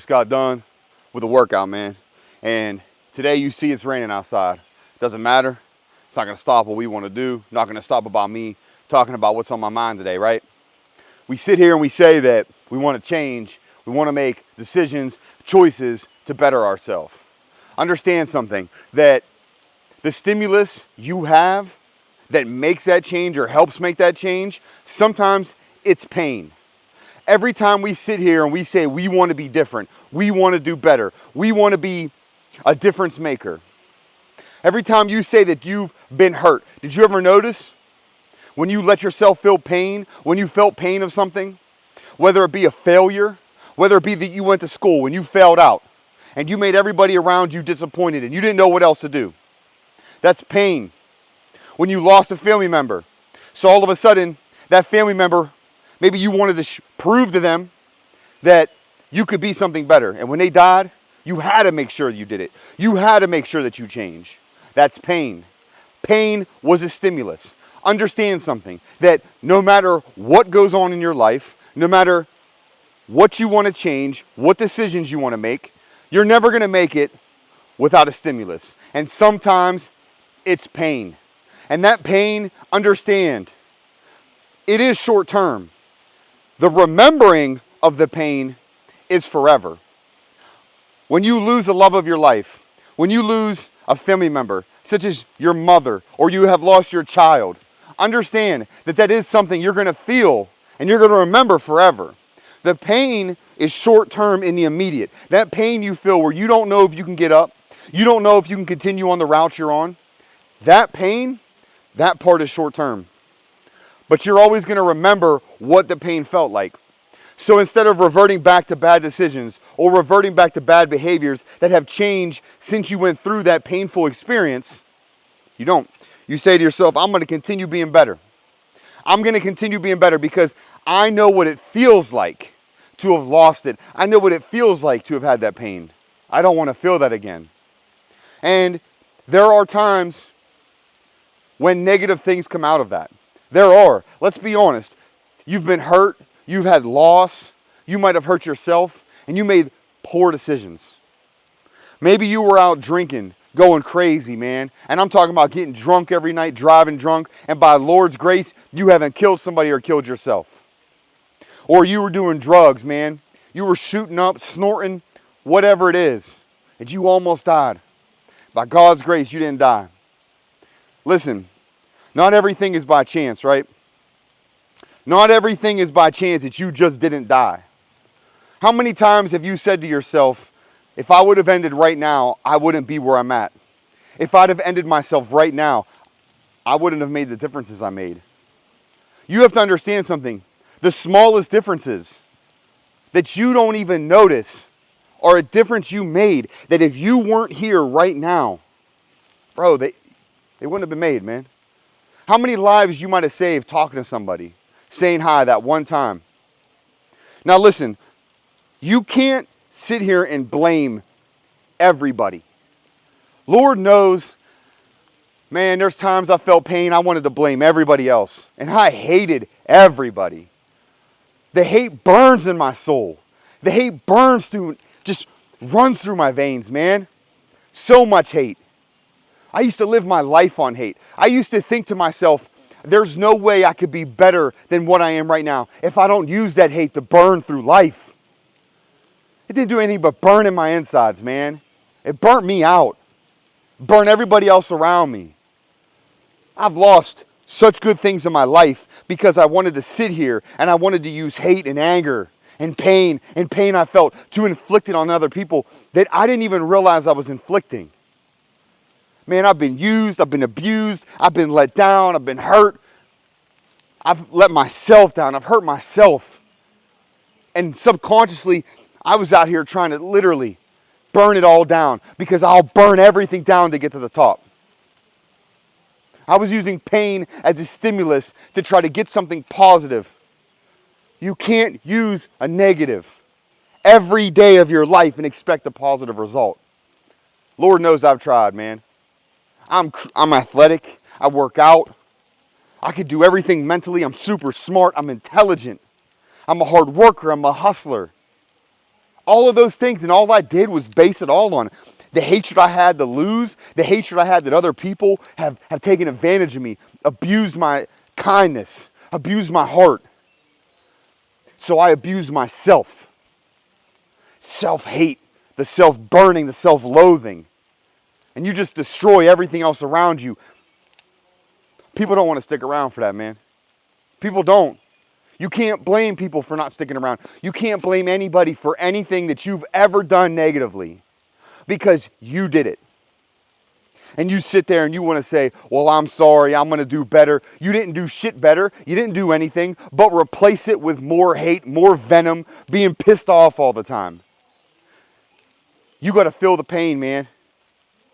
Just got done with a workout, man. And today you see it's raining outside. Doesn't matter. It's not going to stop what we want to do. Not going to stop about me talking about what's on my mind today, right? We sit here and we say that we want to change. We want to make decisions, choices to better ourselves. Understand something, that the stimulus you have that makes that change or helps make that change, sometimes it's pain. Every time we sit here and we say we want to be different, we want to do better, we want to be a difference maker. Every time you say that you've been hurt, did you ever notice when you let yourself feel pain, when you felt pain of something, whether it be a failure, whether it be that you went to school and you failed out and you made everybody around you disappointed and you didn't know what else to do? That's pain. When you lost a family member, so all of a sudden that family member, maybe you wanted to prove to them that you could be something better. And when they died, you had to make sure you did it. You had to make sure that you change. That's pain. Pain was a stimulus. Understand something, that no matter what goes on in your life, no matter what you want to change, what decisions you want to make, you're never going to make it without a stimulus. And sometimes it's pain. And that pain, understand, it is short term. The remembering of the pain is forever. When you lose the love of your life, when you lose a family member, such as your mother, or you have lost your child, understand that that is something you're going to feel and you're going to remember forever. The pain is short term in the immediate. That pain you feel where you don't know if you can get up, you don't know if you can continue on the route you're on, that pain, that part is short term. But you're always going to remember what the pain felt like. So instead of reverting back to bad decisions or reverting back to bad behaviors that have changed since you went through that painful experience, you don't. You say to yourself, I'm going to continue being better. I'm going to continue being better because I know what it feels like to have lost it. I know what it feels like to have had that pain. I don't want to feel that again. And there are times when negative things come out of that. There are. Let's be honest. You've been hurt. You've had loss. You might have hurt yourself. And you made poor decisions. Maybe you were out drinking, going crazy, man. And I'm talking about getting drunk every night, driving drunk. And by the Lord's grace, you haven't killed somebody or killed yourself. Or you were doing drugs, man. You were shooting up, snorting, whatever it is. And you almost died. By God's grace, you didn't die. Listen. Not everything is by chance, right? Not everything is by chance that you just didn't die. How many times have you said to yourself, if I would have ended right now, I wouldn't be where I'm at. If I'd have ended myself right now, I wouldn't have made the differences I made. You have to understand something. The smallest differences that you don't even notice are a difference you made, that if you weren't here right now, bro, they wouldn't have been made, man. How many lives you might have saved talking to somebody, saying hi that one time. Now listen, you can't sit here and blame everybody. Lord knows, man, there's times I felt pain, I wanted to blame everybody else. And I hated everybody. The hate burns in my soul. The hate burns through, just runs through my veins, man. So much hate. I used to live my life on hate. I used to think to myself, there's no way I could be better than what I am right now if I don't use that hate to burn through life. It didn't do anything but burn in my insides, man. It burnt me out. Burn everybody else around me. I've lost such good things in my life because I wanted to sit here and I wanted to use hate and anger and pain I felt to inflict it on other people that I didn't even realize I was inflicting. Man, I've been used, I've been abused, I've been let down, I've been hurt. I've let myself down, I've hurt myself. And subconsciously, I was out here trying to literally burn it all down because I'll burn everything down to get to the top. I was using pain as a stimulus to try to get something positive. You can't use a negative every day of your life and expect a positive result. Lord knows I've tried, man. I'm athletic. I work out. I could do everything mentally. I'm super smart. I'm intelligent. I'm a hard worker. I'm a hustler. All of those things, and all I did was base it all on the hatred I had to lose, the hatred I had that other people have taken advantage of me, abused my kindness, abused my heart. So I abused myself. Self-hate, the self-burning, the self-loathing. And you just destroy everything else around you. People don't want to stick around for that, man. People don't. You can't blame people for not sticking around. You can't blame anybody for anything that you've ever done negatively because you did it. And you sit there and you want to say, well, I'm sorry, I'm going to do better. You didn't do shit better. You didn't do anything but replace it with more hate, more venom, being pissed off all the time. You got to feel the pain, man.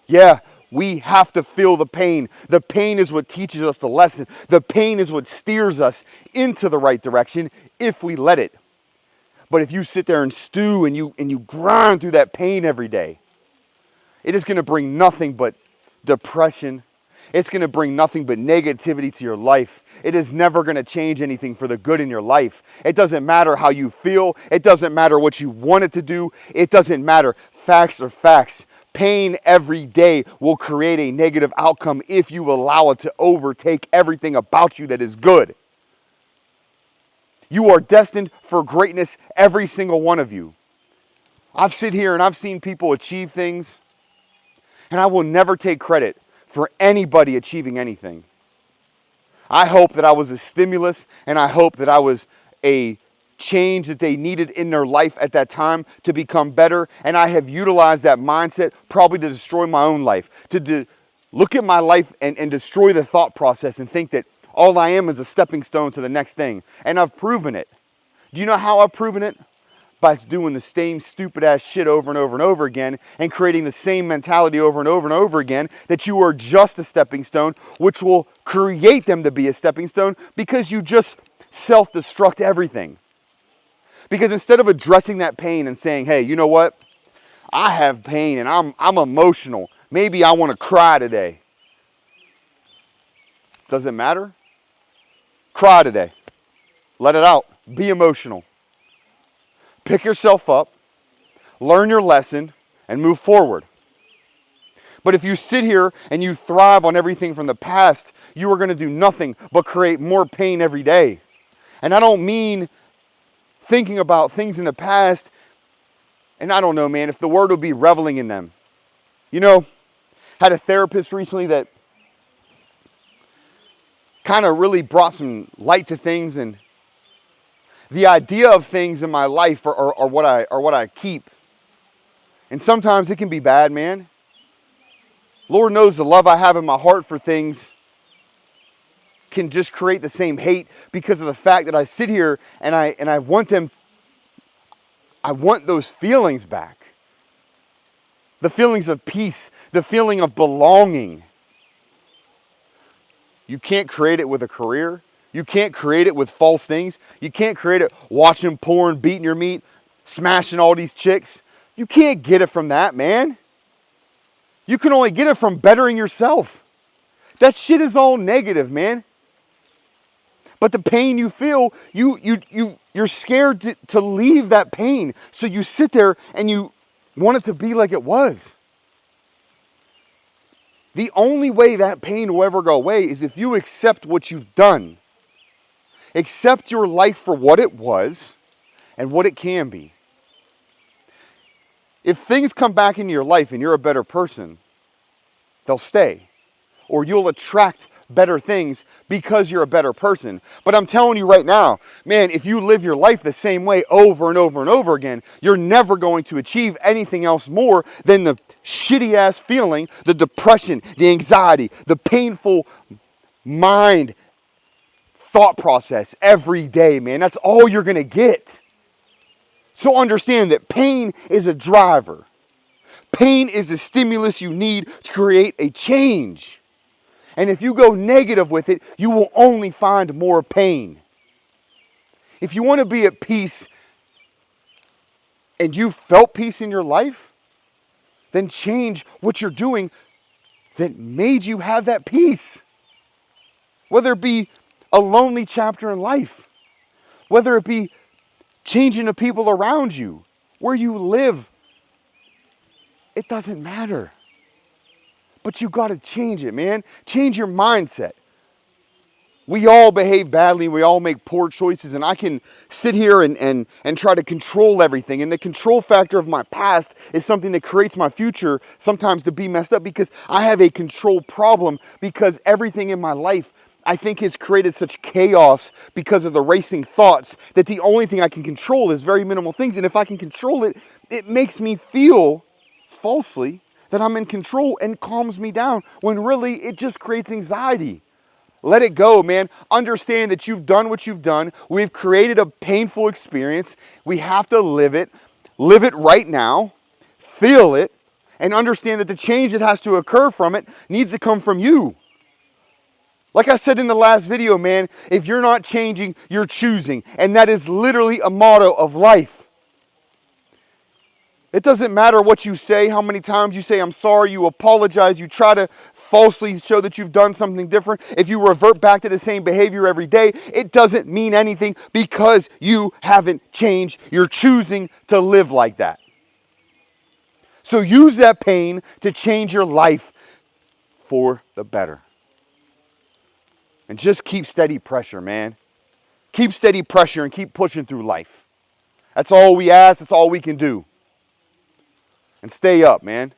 Yeah, we have to feel the pain. The pain is what teaches us the lesson. The pain is what steers us into the right direction if we let it. But if you sit there and stew and you grind through that pain every day, it is going to bring nothing but depression. It's going to bring nothing but negativity to your life. It is never going to change anything for the good in your life. It doesn't matter how you feel. It doesn't matter what you want it to do. It doesn't matter. Facts are facts. Pain every day will create a negative outcome if you allow it to overtake everything about you that is good. You are destined for greatness, every single one of you. I've sit here and I've seen people achieve things, and I will never take credit for anybody achieving anything. I hope that I was a stimulus, and I hope that I was a change that they needed in their life at that time to become better. And I have utilized that mindset probably to destroy my own life, to look at my life and destroy the thought process and think that all I am is a stepping stone to the next thing. And I've proven it. Do you know how I've proven it? By doing the same stupid ass shit over and over and over again and creating the same mentality over and over and over again that you are just a stepping stone, which will create them to be a stepping stone because you just self-destruct everything. Because instead of addressing that pain and saying, hey, you know what? I have pain and I'm emotional. Maybe I want to cry today. Does it matter? Cry today. Let it out. Be emotional. Pick yourself up, learn your lesson, and move forward. But if you sit here and you thrive on everything from the past, you are going to do nothing but create more pain every day. And I don't mean thinking about things in the past, and I don't know, man, if the word would be reveling in them. You know, had a therapist recently that kind of really brought some light to things, and the idea of things in my life are what I keep. And sometimes it can be bad, man. Lord knows the love I have in my heart for things can just create the same hate because of the fact that I sit here and I want those feelings back. The feelings of peace, the feeling of belonging. You can't create it with a career. You can't create it with false things. You can't create it watching porn, beating your meat, smashing all these chicks. You can't get it from that, man. You can only get it from bettering yourself. That shit is all negative, man. But the pain you feel, you're scared to leave that pain. So you sit there and you want it to be like it was. The only way that pain will ever go away is if you accept what you've done. Accept your life for what it was and what it can be. If things come back into your life and you're a better person, they'll stay. Or you'll attract better things because you're a better person. But I'm telling you right now, man, if you live your life the same way over and over and over again, you're never going to achieve anything else more than the shitty ass feeling, the depression, the anxiety, the painful mind thought process every day, man. That's all you're going to get. So understand that pain is a driver. Pain is the stimulus you need to create a change. And if you go negative with it, you will only find more pain. If you want to be at peace and you felt peace in your life, then change what you're doing that made you have that peace. Whether it be a lonely chapter in life, whether it be changing the people around you, Where you live, it doesn't matter. But you got to change it, man. Change your mindset. We all behave badly. We all make poor choices. And I can sit here and try to control everything. And the control factor of my past is something that creates my future sometimes to be messed up, because I have a control problem, because everything in my life I think has created such chaos because of the racing thoughts, that the only thing I can control is very minimal things. And if I can control it, it makes me feel falsely that I'm in control and calms me down, when really it just creates anxiety. Let it go, man. Understand that you've done what you've done. We've created a painful experience. We have to live it. Live it right now. Feel it. And understand that the change that has to occur from it needs to come from you. Like I said in the last video, man, if you're not changing, you're choosing. And that is literally a motto of life. It doesn't matter what you say, how many times you say, I'm sorry, you apologize, you try to falsely show that you've done something different. If you revert back to the same behavior every day, it doesn't mean anything, because you haven't changed. You're choosing to live like that. So use that pain to change your life for the better. And just keep steady pressure, man. Keep steady pressure and keep pushing through life. That's all we ask. That's all we can do. And stay up, man.